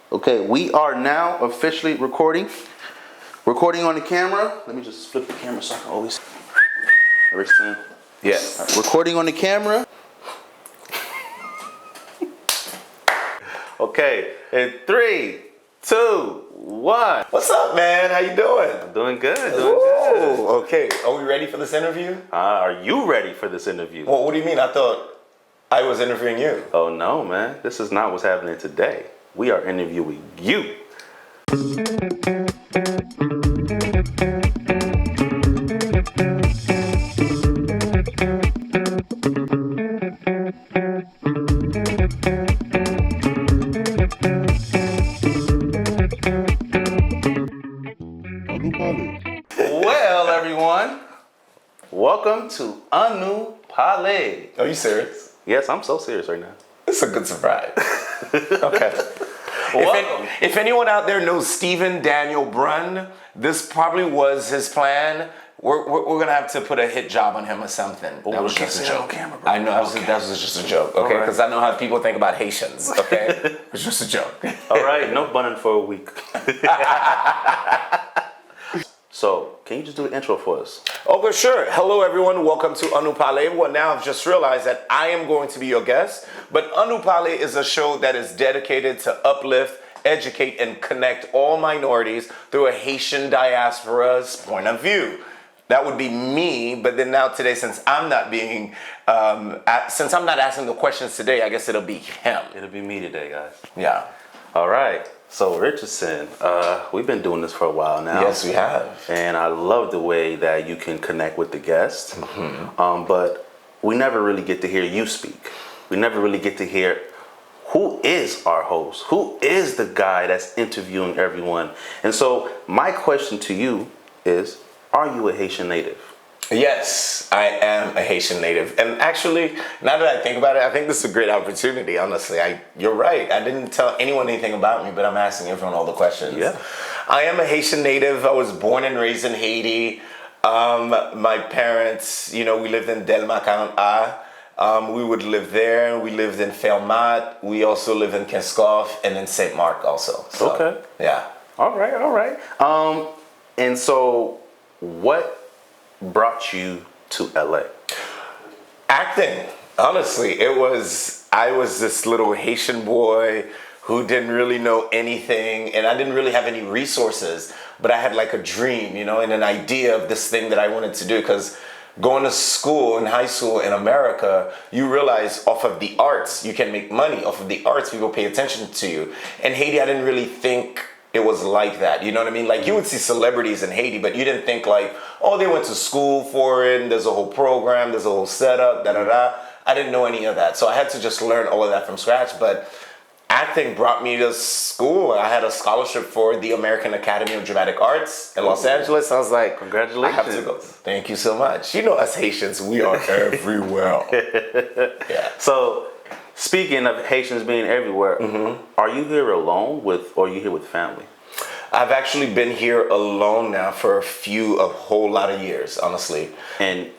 Okay, we are now officially recording. Recording on the camera. Let me just flip the camera so I can always understand. Yes. Right, recording on the camera. Okay, in 3, 2, 1. What's up, man? How you doing? I'm doing good, doing good. Okay, are we ready for this interview? Are you ready for this interview? Well, what do you mean? I thought I was interviewing you. Oh no, man. This is not what's happening today. We are interviewing you. Well, everyone, welcome to Palé. Are you serious? Yes, I'm so serious right now. It's a good surprise. Okay. If anyone out there knows Stephen Daniel Brun, this probably was his plan. We're gonna have to put a hit job on him or something. That was just a joke. Camera, bro. I know that was just a joke. Okay, because I know how people think about Haitians. Okay, it's just a joke. All right, no bunning for a week. So, can you just do the intro for us? Oh, for sure. Hello, everyone. Welcome to Palé. Well, now I've just realized that I am going to be your guest, but Palé is a show that is dedicated to uplift, educate, and connect all minorities through a Haitian diaspora's point of view. That would be me, but then now today, since I'm not being, since I'm not asking the questions today, I guess it'll be him. It'll be me today, guys. Yeah. All right. So, Richardson, we've been doing this for a while now. Yes, we have. And I love the way that you can connect with the guests. Mm-hmm. But we never really get to hear you speak. We never really get to hear who is our host, who is the guy that's interviewing everyone. And so my question to you is, are you a Haitian native? Yes, I am a Haitian native. And actually, now that I think about it, I think this is a great opportunity, honestly. You're right. I didn't tell anyone anything about me, but I'm asking everyone all the questions. Yeah. I am a Haitian native. I was born and raised in Haiti. My parents, we lived in Delma-Canada. We would live there. We lived in Fermat. We also live in Kinskoff and in St. Mark also. So, okay. Yeah. All right. And so what brought you to LA? Acting. Honestly, I was this little Haitian boy who didn't really know anything, and I didn't really have any resources, but I had like a dream, and an idea of this thing that I wanted to do, because going to school, in high school in America, you realize off of the arts, you can make money. Off of the arts, people pay attention to you. In Haiti, I didn't really think it was like that, you know what I mean? Like, you would see celebrities in Haiti, but you didn't think like, oh, they went to school for it, and there's a whole program, there's a whole setup, da-da-da. I didn't know any of that, so I had to just learn all of that from scratch, but acting brought me to school. I had a scholarship for the American Academy of Dramatic Arts in Los Angeles. I was like, congratulations. I have to go. Thank you so much. You know us Haitians, we are everywhere. Yeah. So, speaking of Haitians being everywhere, are you here alone or are you here with family? I've actually been here alone now for a whole lot of years, honestly. And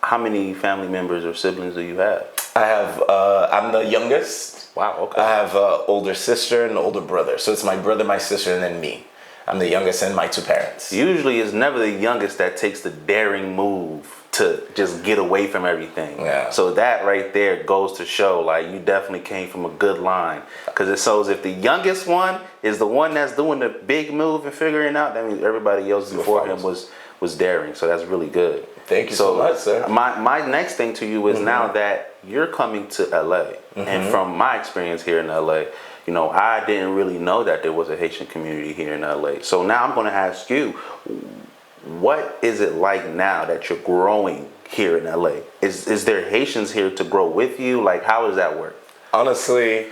how many family members or siblings do you have? I have, I'm the youngest. Wow, okay. I have an older sister and an older brother. So it's my brother, my sister, and then me. I'm the youngest and my two parents. Usually it's never the youngest that takes the daring move to just get away from everything. Yeah. So that right there goes to show, like, you definitely came from a good line. Because it shows if the youngest one is the one that's doing the big move and figuring it out, that means everybody else before him was daring. So that's really good. Thank you so much, sir. My next thing to you is now that you're coming to LA, and from my experience here in LA, I didn't really know that there was a Haitian community here in LA. So now I'm going to ask you, what is it like now that you're growing here in LA? Is there Haitians here to grow with you? Like, how does that work? Honestly,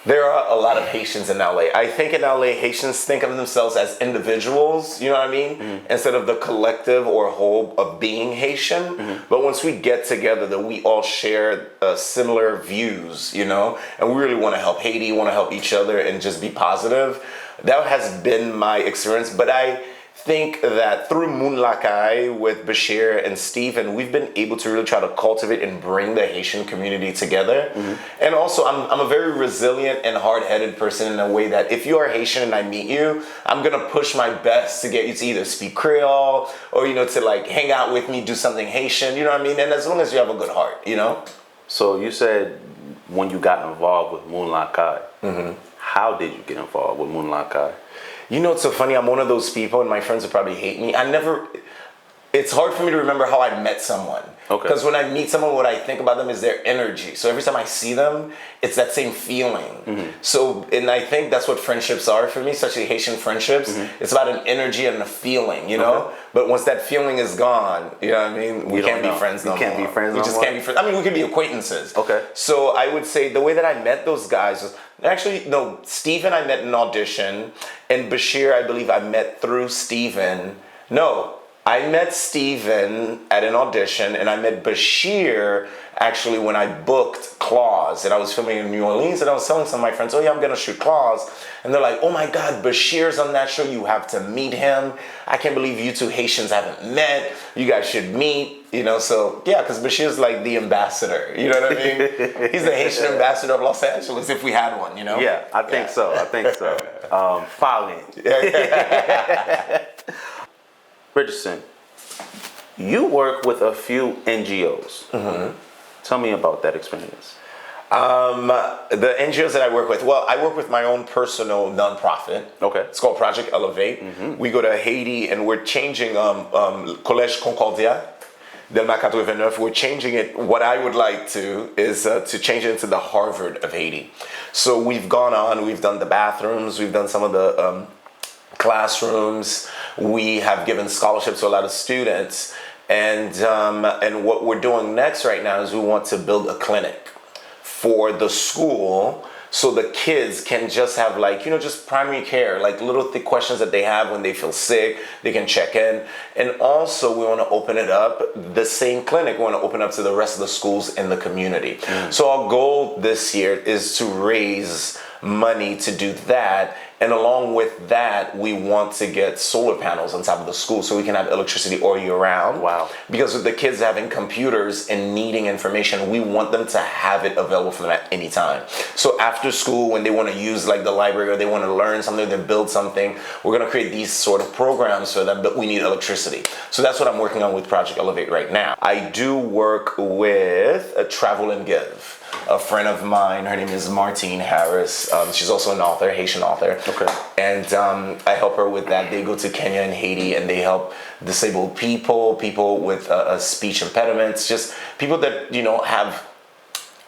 there are a lot of Haitians in LA. I think in LA, Haitians think of themselves as individuals, you know what I mean? Instead of the collective or whole of being Haitian. But once we get together, that we all share similar views, and we really want to help Haiti, want to help each other and just be positive. That has been my experience. But I think that through Moun Lakay with Bechir and Stephen, we've been able to really try to cultivate and bring the Haitian community together. And also, I'm a very resilient and hard-headed person in a way that if you are Haitian and I meet you, I'm gonna push my best to get you to either speak Creole or, to like hang out with me, do something Haitian, you know what I mean? And as long as you have a good heart, So you said when you got involved with Moun Lakay, how did you get involved with Moun Lakay? It's so funny. I'm one of those people, and my friends would probably hate me. It's hard for me to remember how I met someone. Okay. Because when I meet someone, what I think about them is their energy. So every time I see them, it's that same feeling. So, and I think that's what friendships are for me, especially Haitian friendships. It's about an energy and a feeling, Okay. But once that feeling is gone, you know what I mean? We can't be friends no more. We can't be friends We no just more? can't be friends. I mean, we can be acquaintances. Okay. So I would say the way that I met those guys was, actually, no, Stephen I met in an audition, and Bechir, I believe I met through Stephen. No, I met Stephen at an audition, and I met Bechir actually when I booked Claws, and I was filming in New Orleans, and I was telling some of my friends, oh yeah, I'm gonna shoot Claws, and they're like, oh my God, Bechir's on that show, you have to meet him. I can't believe you two Haitians haven't met, you guys should meet, so yeah, because Bechir's like the ambassador, you know what I mean? He's the Haitian ambassador of Los Angeles, if we had one, Yeah, I think so. Following. Richardson, you work with a few NGOs. Tell me about that experience. The NGOs that I work with, well, I work with my own personal nonprofit. Okay. It's called Project Elevate. We go to Haiti and we're changing Collège Concordia del Mac 89. We're changing it. What I would like to is to change it into the Harvard of Haiti. So we've gone on, we've done the bathrooms, we've done some of the classrooms. We have given scholarships to a lot of students, and what we're doing next right now is we want to build a clinic for the school so the kids can just have just primary care, like little questions that they have when they feel sick, they can check in. And also we want to open it up, the same clinic, we want to open up to the rest of the schools in the community. So our goal this year is to raise money to do that, and along with that we want to get solar panels on top of the school so we can have electricity all year round. Wow. Because with the kids having computers and needing information, we want them to have it available for them at any time. So after school, when they want to use like the library or they want to learn something, they build something, we're going to create these sort of programs for them, but we need electricity. So that's what I'm working on with Project Elevate right now. I do work with Travel and Give. A friend of mine, her name is Martine Harris. She's also an author, Haitian author. Okay. And I help her with that. They go to Kenya and Haiti and they help disabled people, people with speech impediments, just people that, have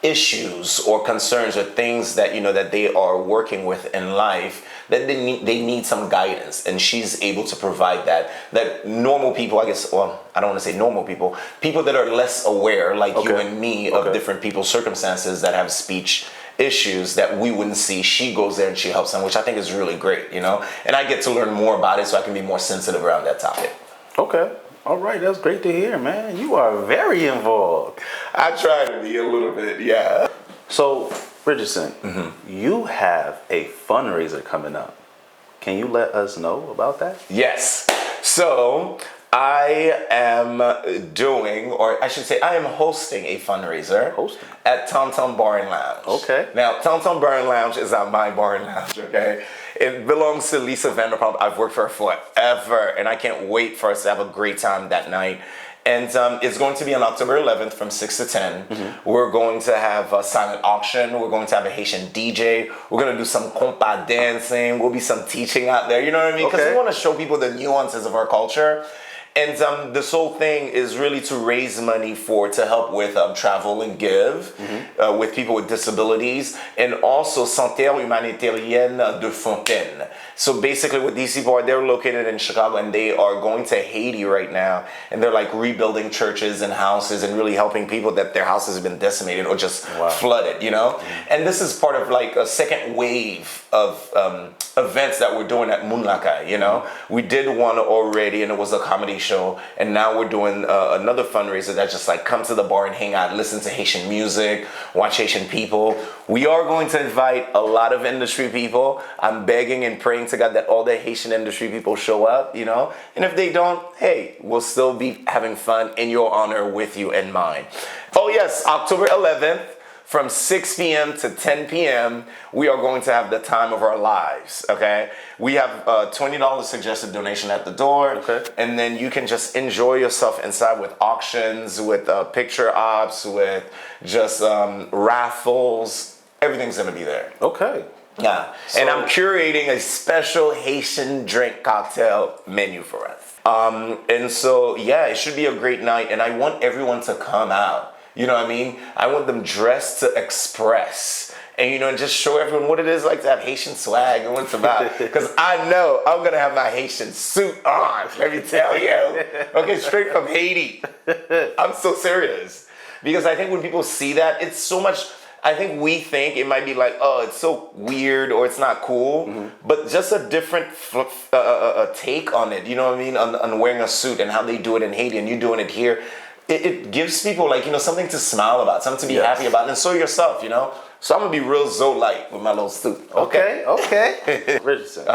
issues or concerns or things that, that they are working with in life that they need some guidance, and she's able to provide that normal people, I guess, well, I don't want to say normal people that are less aware, like you and me, of different people's circumstances that have speech issues that we wouldn't see. She goes there and she helps them, which I think is really great, and I get to learn more about it so I can be more sensitive around that topic. Okay. All right, that's great to hear, man. You are very involved. I try to be a little bit, yeah. So, Richardson, you have a fundraiser coming up. Can you let us know about that? Yes. So, I am doing, or I should say, I am hosting a fundraiser at TOMTOM Bar and Lounge. Okay. Now, TOMTOM Bar and Lounge is not my bar and lounge, okay? It belongs to Lisa Vanderpump. I've worked for her forever, and I can't wait for us to have a great time that night. And it's going to be on October 11th from 6 to 10. We're going to have a silent auction. We're going to have a Haitian DJ. We're going to do some compa dancing. We'll be some teaching out there. You know what I mean? Because we want to show people the nuances of our culture. And this whole thing is really to raise money to help with Travel and Give, with people with disabilities, and also Santé Humanitarienne de Fontaine. So basically what these people are, they're located in Chicago and they are going to Haiti right now, and they're like rebuilding churches and houses and really helping people that their houses have been decimated or just flooded, And this is part of like a second wave of events that we're doing at Moun Lakay, you know? We did one already and it was a comedy show, and now we're doing another fundraiser that's just like come to the bar and hang out, listen to Haitian music, watch Haitian people. We are going to invite a lot of industry people. I'm begging and praying to God that all the Haitian industry people show up, you know? And if they don't, hey, we'll still be having fun in your honor with you and mine. Oh yes, October 11th, from 6 p.m. to 10 p.m., we are going to have the time of our lives, okay? We have a $20 suggested donation at the door, okay. And then you can just enjoy yourself inside with auctions, with picture ops, with just raffles. Everything's gonna be there. Okay. Yeah, so, and I'm curating a special Haitian drink cocktail menu for us. And so, yeah, it should be a great night, and I want everyone to come out. You know what I mean? I want them dressed to express and, you know, and just show everyone what it is like to have Haitian swag and what it's about. Because I know I'm going to have my Haitian suit on, let me tell you. Okay, straight from Haiti. I'm so serious. Because I think when people see that, it's so much, I think we think it might be like, oh, it's so weird or it's not cool. Mm-hmm. But just a different take on it, you know what I mean? On wearing a suit and how they do it in Haiti and you doing it here. It gives people, like, you know, something to smile about, something to be happy about, and so yourself, you know? So I'm going to be real Zoe-like with my little suit. Okay. Richardson.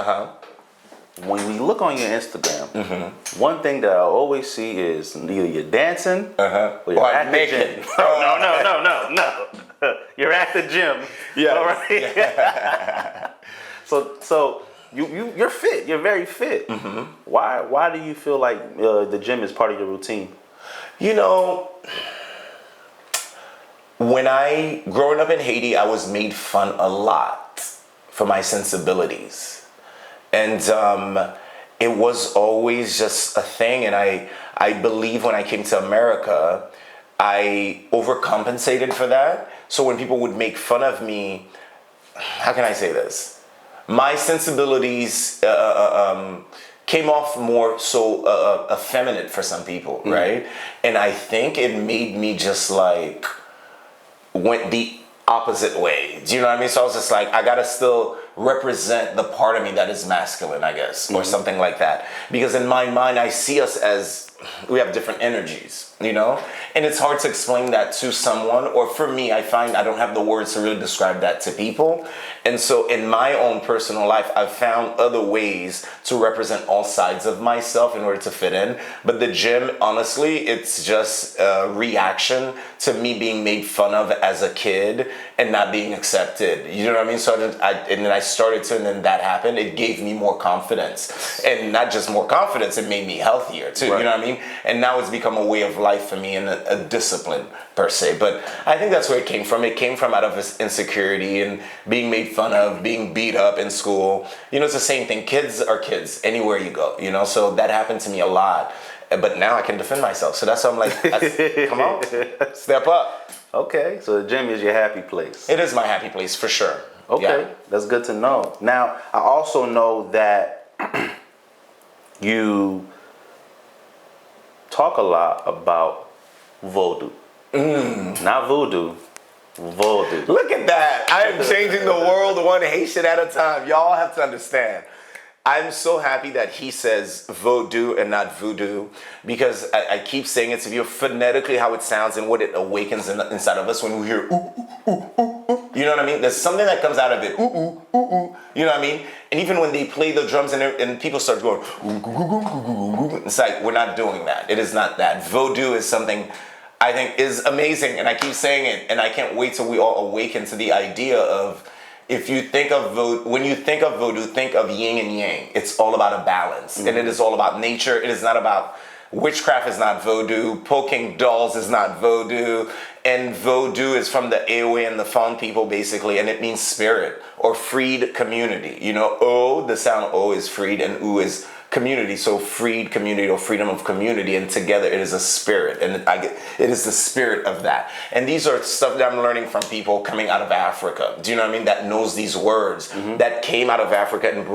When we look on your Instagram, one thing that I always see is either you're dancing or you're at the gym. No. You're at the gym. Yeah. All right? Yeah. So you're fit. You're very fit. Mm-hmm. Why do you feel like the gym is part of your routine? You know, growing up in Haiti, I was made fun a lot for my sensibilities. And it was always just a thing. And I believe when I came to America, I overcompensated for that. So when people would make fun of me, how can I say this? My sensibilities came off more so effeminate for some people, right? And I think it made me just like went the opposite way. Do you know what I mean? So I was just like, I gotta still represent the part of me that is masculine, I guess, or something like that. Because in my mind, I see us as we have different energies, you know? And it's hard to explain that to someone, or for me, I find I don't have the words to really describe that to people. And so in my own personal life, I've found other ways to represent all sides of myself in order to fit in. But the gym, honestly, it's just a reaction to me being made fun of as a kid and not being accepted. You know what I mean? So and then I started to, and then that happened. It gave me more confidence. And not just more confidence, it made me healthier too. Right. You know what I mean? And now it's become a way of life for me and a discipline per se. But I think that's where it came from. It came from out of this insecurity and being made fun of, being beat up in school. You know, it's the same thing. Kids are kids anywhere you go, you know? So that happened to me a lot. But now I can defend myself. So that's why I'm like, come on, step up. Okay, so the gym is your happy place. It is my happy place for sure. Okay, that's good to know. Now, I also know that you talk a lot about Vodou. Not voodoo, Vodou. Look at that. I am changing the world one Haitian at a time. Y'all have to understand. I'm so happy that he says Vodou and not voodoo, because I keep saying it to you phonetically how it sounds and what it awakens inside of us when we hear ooh, ooh, ooh, ooh, ooh. You know what I mean? There's something that comes out of it. Ooh, ooh, ooh, ooh. You know what I mean? And even when they play the drums and people start going, ooh, ooh, ooh, ooh, ooh, it's like, we're not doing that. It is not that. Vodou is something I think is amazing, and I keep saying it, and I can't wait till we all awaken to the idea of, if you think of when you think of Vodou, think of yin and yang. It's all about a balance, and it is all about nature. It is not about witchcraft. Is not Vodou. Poking dolls is not Vodou. And Vodou is from the Ewe and the Fon people, basically, and it means spirit or freed community. You know, O, the sound O is freed, and U is community. So freed community or freedom of community, and together it is a spirit, and it is the spirit of that. And these are stuff that I'm learning from people coming out of Africa. Do you know what I mean? That knows these words that came out of Africa and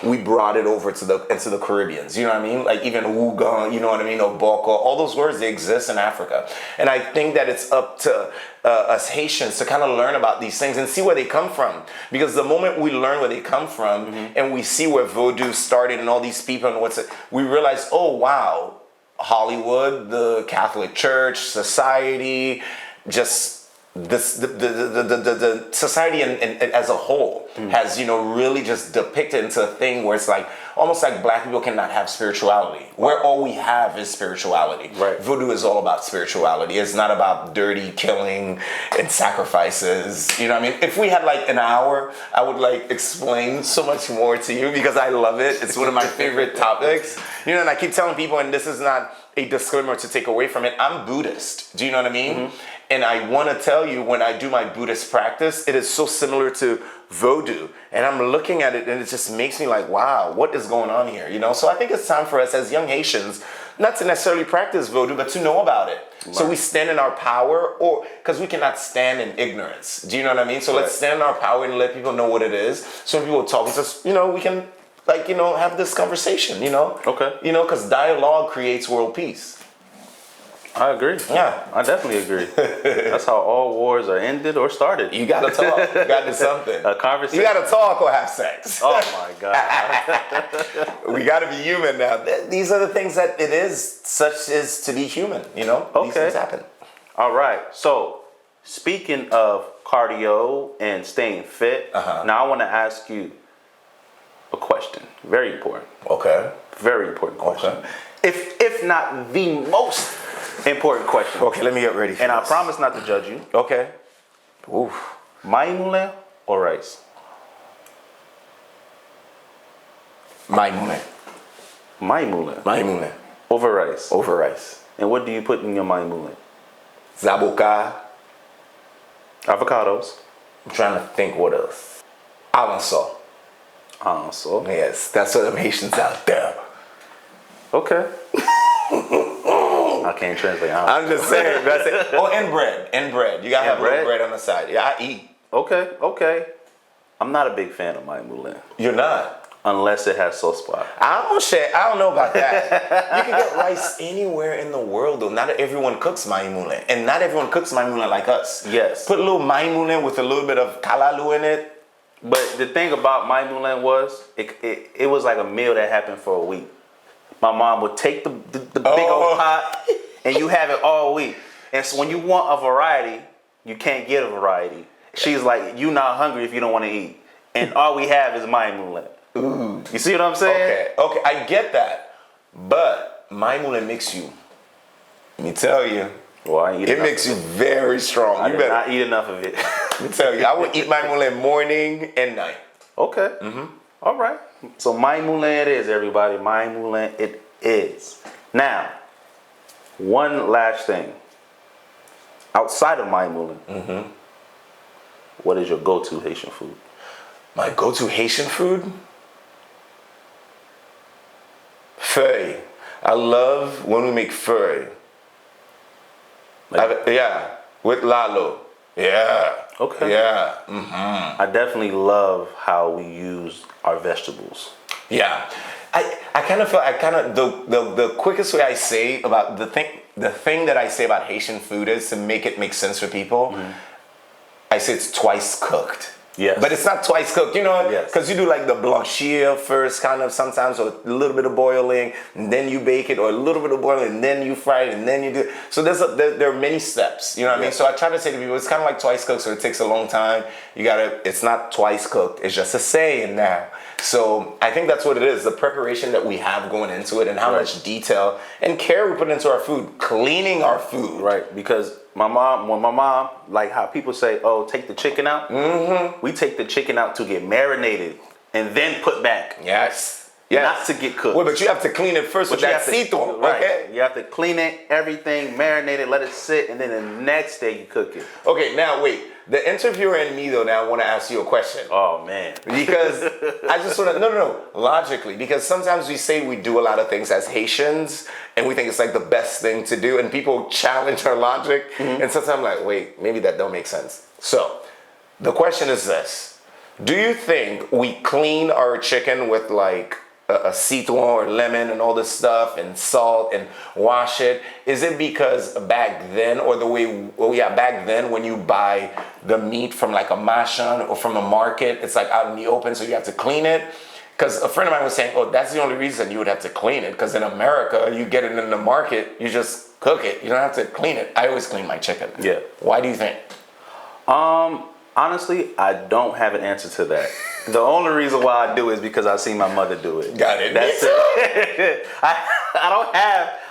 we brought it over into the Caribbeans. You know what I mean? Like even Wuga, you know what I mean? Or Boko, all those words, they exist in Africa. And I think that it's up to us Haitians to kind of learn about these things and see where they come from. Because the moment we learn where they come from and we see where Vodou started and all these people and we realize, oh wow, Hollywood, the Catholic Church, society, just the society and as a whole has, really just depicted into a thing where it's like almost like black people cannot have spirituality, where all we have is spirituality. Right. Vodou is all about spirituality. It's not about dirty killing and sacrifices. You know what I mean? If we had like an hour, I would like explain so much more to you because I love it. It's one of my favorite topics. And I keep telling people, and this is not a disclaimer to take away from it, I'm Buddhist. Do you know what I mean? And I want to tell you, when I do my Buddhist practice, it is so similar to Vodou. And I'm looking at it and it just makes me like, wow, what is going on here? So I think it's time for us as young Haitians, not to necessarily practice Vodou, but to know about it. Right. So we stand in our power, or because we cannot stand in ignorance. Do you know what I mean? So let's stand in our power and let people know what it is. So when people talk to us, we can have this conversation, Okay. Because dialogue creates world peace. I agree. Yeah. I definitely agree. That's how all wars are ended or started. You gotta talk. You gotta do something. A conversation. You gotta talk or have sex. Oh my God. We gotta be human now. These are the things that it is, such as to be human, Okay. These things happen. All right. So, speaking of cardio and staying fit, now I want to ask you a question. Very important. Okay. Very important question. Okay. If not the most important question. Okay, let me get ready for And this. I promise not to judge you. Okay. Oof. Maï moulin or rice? Maï moulin. Maï moulin. Maï moulin. Over rice. Over rice. And what do you put in your maï moulin? Zaboka. Avocados. I'm trying to think what else. Avanço. So. Yes, that's what the Haitians out there. Okay. I can't translate. I'm just saying. That's it. Oh, and bread. And bread. You gotta have a little bread on the side. Yeah, I eat. Okay. I'm not a big fan of maï moulin. You're not? Unless it has sauce spot. I don't know about that. You can get rice anywhere in the world, though. Not everyone cooks maï moulin. And not everyone cooks maï moulin like us. Yes. Put a little maï moulin with a little bit of kalalu in it. But the thing about maï moulin was, it was like a meal that happened for a week. My mom would take the big old pot, and you have it all week. And so when you want a variety, you can't get a variety. She's like, you're not hungry if you don't want to eat. And all we have is maï moulin. Ooh. You see what I'm saying? Okay, I get that. But maï moulin makes you, let me tell you, it makes you very strong. I You did better not eat enough of it. let me tell you, I would eat maï moulin morning and night. Okay. All right. So maï moulin it is, everybody. Maï moulin it is. Now, one last thing. Outside of maï moulin, what is your go-to Haitian food? My go-to Haitian food? Feuille. I love when we make feuille. With lalo. Yeah. Okay. Yeah. I definitely love how we use our vegetables. Yeah. I kind of feel the quickest way I say about the thing that I say about Haitian food is to make it make sense for people. I say it's twice cooked. Yes. But it's not twice cooked, Yes. because you do like the blanchir first, kind of sometimes, or a little bit of boiling, and then you bake it, or a little bit of boiling, and then you fry it, and then you do. So there are many steps, you know what I mean? So I try to say to people, it's kind of like twice cooked, so it takes a long time. It's not twice cooked, it's just a saying now. So I think that's what it is, the preparation that we have going into it, and how much detail and care we put into our food, cleaning our food. Right, because when my mom, like how people say, oh, take the chicken out. We take the chicken out to get marinated and then put back. Yes. Not to get cooked. Well, but you have to clean it first with that citron, right. Okay? You have to clean it, everything, marinate it, let it sit, and then the next day you cook it. Okay, now wait. The interviewer and me, though, now want to ask you a question. Oh, man. Because I just want to, no, logically, because sometimes we say we do a lot of things as Haitians, and we think it's like the best thing to do, and people challenge our logic, and sometimes I'm like, wait, maybe that don't make sense. So, the question is this. Do you think we clean our chicken with like a citron or lemon and all this stuff and salt and wash it? Is it because back then, or back then when you buy the meat from like a marchand or from a market, it's like out in the open, so you have to clean it? Because a friend of mine was saying, oh, that's the only reason you would have to clean it, because in America, you get it in the market, you just cook it. You don't have to clean it. I always clean my chicken. Yeah. Why do you think? Honestly, I don't have an answer to that. The only reason why I do is because I've seen my mother do it. Got it. That's it.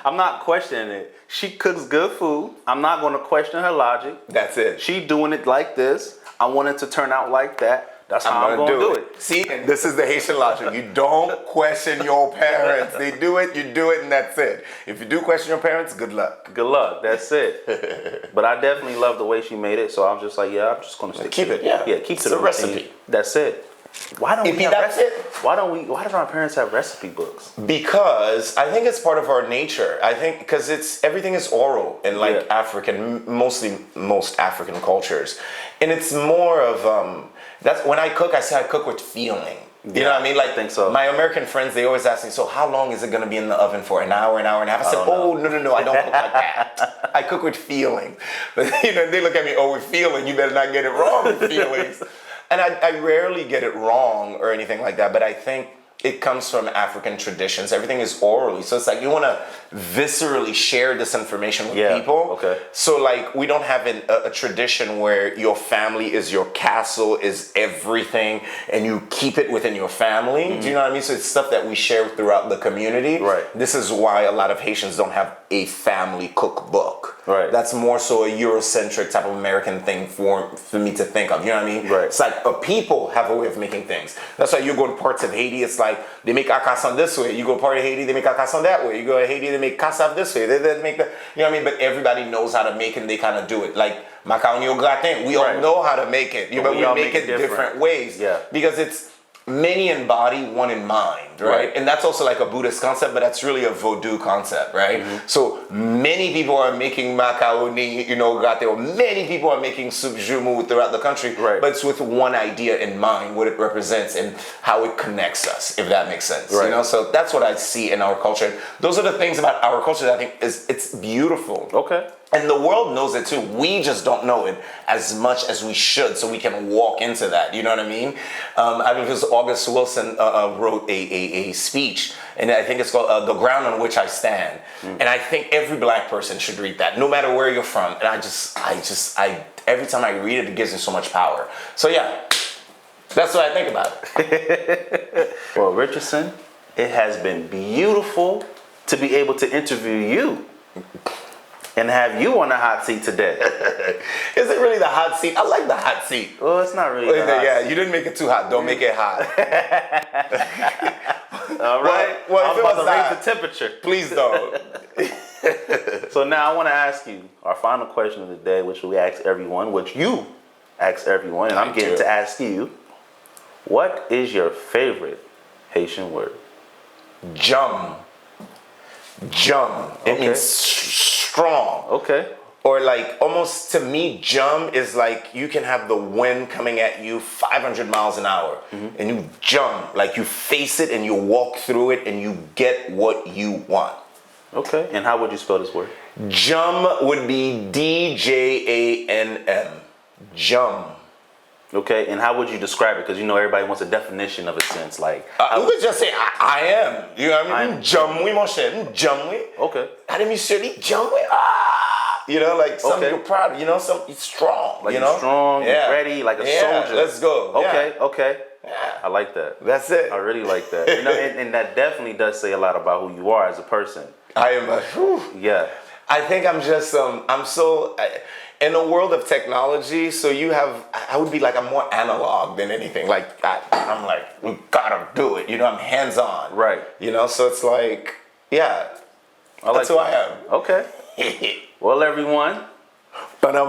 I'm not questioning it. She cooks good food. I'm not going to question her logic. That's it. She doing it like this. I want it to turn out like that. That's how I'm going to do it. See, and this is the Haitian logic. You don't question your parents. They do it, you do it, and that's it. If you do question your parents, good luck. Good luck. That's it. But I definitely love the way she made it, so I'm just like, yeah, I'm just going to stick keep to it. Yeah, keep it's to the a recipe. That's it. Why don't we have that's it? Why don't our parents have recipe books? Because I think it's part of our nature. I think because everything is oral in like African, most African cultures, and it's more of that's when I cook. I say I cook with feeling. You know what I mean? Like, I think so. My American friends, they always ask me, so how long is it going to be in the oven for? An hour and a half? I said, no, I don't cook like that. I cook with feeling. But, they look at me, with feeling, you better not get it wrong with feelings. And I rarely get it wrong or anything like that, but I think it comes from African traditions. Everything is orally. So it's like you want to viscerally share this information with people. Okay. So like we don't have a tradition where your family is your castle, is everything, and you keep it within your family. Mm-hmm. Do you know what I mean? So it's stuff that we share throughout the community. Right. This is why a lot of Haitians don't have a family cookbook. Right. That's more so a Eurocentric type of American thing for me to think of. You know what I mean? Right. It's like people have a way of making things. That's why you go to parts of Haiti, it's like they make acasson this way. You go to part of Haiti, they make acasson that way. You go to Haiti, they make cassave this way. They make the, you know what I mean? But everybody knows how to make it and they kind of do it. Like macaroni au gratin, we all know how to make it. But we make it different ways. Yeah. Because it's many in body, one in mind, right? And that's also like a Buddhist concept, but that's really a Vodou concept, right? Mm-hmm. So many people are making macaroni, gratin, or many people are making soup jumu throughout the country, right. But it's with one idea in mind, what it represents and how it connects us, if that makes sense, right. So that's what I see in our culture. Those are the things about our culture that I think it's beautiful. Okay. And the world knows it too. We just don't know it as much as we should, so we can walk into that. You know what I mean? I believe it was August Wilson wrote a speech, and I think it's called "The Ground on Which I Stand." And I think every black person should read that, no matter where you're from. And I every time I read it, it gives me so much power. So yeah, that's what I think about it. Well, Richardson, it has been beautiful to be able to interview you. And have you on the hot seat today. Is it really the hot seat? I like the hot seat. Well, it's not really the hot seat. You didn't make it too hot. Don't make it hot. All right. Well, I'm about to raise the temperature. Please don't. So now I want to ask you our final question of the day, which we ask everyone, which you ask everyone, and I'm getting to ask you. What is your favorite Haitian word? Jum. Jum. It means strong. Okay. Or like almost to me, jump is like you can have the wind coming at you 500 miles an hour and you jump, like you face it and you walk through it and you get what you want. Okay. And how would you spell this word? Jum would be DJANM. Jum. Okay, and how would you describe it? Because everybody wants a definition of a sense. Like, we could just say I am. You know what I mean? Jamwe, mon cher. Jamwe. Okay. I didn't mean shitty. Jamwe. Like something you're proud of. Something strong. Like you're strong, you're ready, like a soldier. Let's go. Okay. Yeah. I like that. That's it. I really like that. And that definitely does say a lot about who you are as a person. I am Yeah. I think I'm just in a world of technology, so I would be like, I'm more analog than anything. Like, I'm like, we gotta do it. I'm hands-on. Right. So it's like, yeah, that's who I am. Okay. Well, everyone. Palé.